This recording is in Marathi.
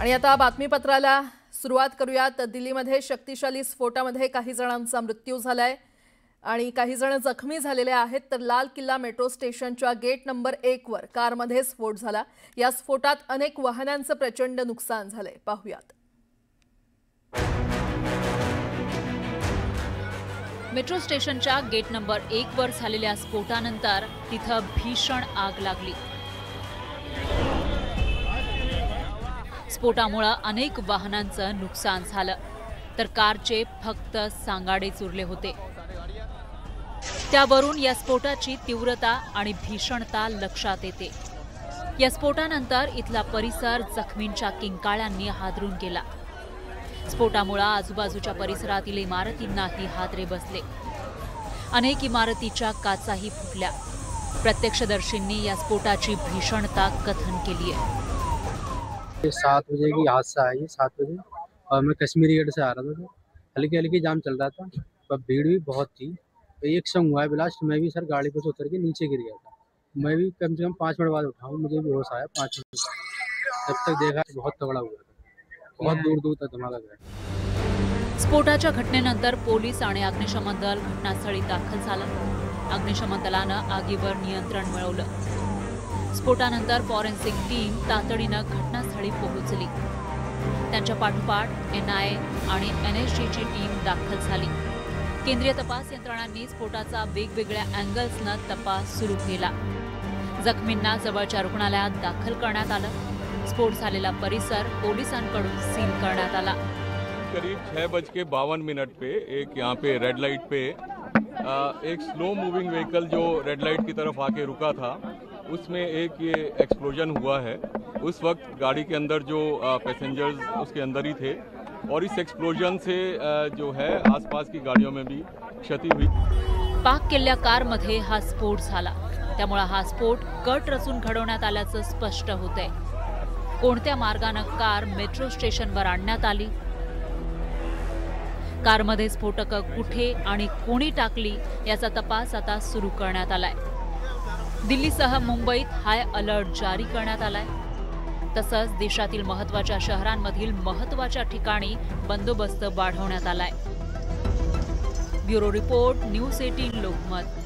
आणि आता बातमीपत्राला सुरुवात करूयात। दिल्लीमध्ये शक्तिशाली स्फोटामध्ये काही जणांचा मृत्यू झालाय आणि काही जण जखमी झालेले आहेत। तर लाल किल्ला मेट्रो स्टेशनच्या गेट नंबर 1 वर कारमध्ये स्फोट झाला। या स्फोटात अनेक वाहनांचं प्रचंड नुकसान झालंय। पाहूयात। मेट्रो स्टेशनच्या गेट नंबर 1 वर झालेल्या स्फोटानंतर तिथं भीषण आग लागली। स्फोटामुळे अनेक वाहनांचं नुकसान झालं, तर कारचे फक्त सांगाडेच उरले होते। त्यावरून या स्फोटाची तीव्रता आणि भीषणता लक्षात येते। या स्फोटानंतर इथला परिसर जखमींच्या किंकाळ्यांनी हादरून गेला। स्फोटामुळे आजूबाजूच्या परिसरातील इमारतींनाही हादरे बसले। अनेक इमारतीच्या काचाही फुटल्या। प्रत्यक्षदर्शींनी या स्फोटाची भीषणता कथन केली आहे। 7 बजे की हादसा है ये 7 बजे, और मैं कश्मीरी गेट से आ रहा था, तो हल्की हल्की जाम चल रहा था, पर भीड़ भी बहुत थी। तो एक संग हुआ है ब्लास्ट, मैं भी सर गाड़ी पे से उतर के नीचे गिर गया था। मैं भी कम से कम 5 मिनट बाद उठा हूँ, मुझे भी होश आया 5 मिनट बाद। तब तक देखा बहुत तगड़ा हुआ था, बहुत दूर दूर तक धमाका गया। स्फोटाच्या घटनेनंतर पोलीस आणि अग्निशमन दल घटनास्थळी दाखल झालं। अग्निशमन दलानं आगीवर नियंत्रण मिळवलं। स्फोटानंतर फॉरेन्सिक टीम तातडीनं घटनास्थळी पोहोचली। त्यांच्या पाठोपाठ NIA आणि NSGची टीम दाखल झाली। केंद्रीय तपास यंत्रणांनी स्फोटाचा वेगवेगळ्या अँगल्सनं तपास सुरू केला। जखमींना जवळच्या रुग्णालयात दाखल करण्यात आलं। स्फोट झालेला परिसर पोलिसांकडून सील करण्यात आला। करीब 6:52 पे एक यहाँ पे रेड लाइट पे एक स्लो मूविंग व्हीकल जो रेड लाइट की तरफ आके रुका था, उसमें एक ये एक्सप्लोजन हुआ है। उस वक्त गाड़ी के अंदर जो पैसेंजर्स उसके अंदर ही थे, और इस एक्सप्लोजन से जो है आसपास की गाड़ियों में भी क्षति हुई। पाक केलेल्या कारमध्ये हा स्फोट झाला, त्यामुळे हा स्फोट कट रचून घडवण्यात आल्याचं स्पष्ट होतंय। कोणत्या मार्गाने कार मेट्रो स्टेशनवर आणण्यात आली, कारमध्ये स्फोटकं कुठे आणि कोणी टाकली याचा तपास आता सुरू करण्यात आलाय। दिल्लीसह मुंबईत हाय अलर्ट जारी करण्यात आलाय। तसंच देशातील महत्त्वाच्या शहरांमधील महत्त्वाच्या ठिकाणी बंदोबस्त वाढवण्यात आलाय। Bureau report, news 18 Lokmat.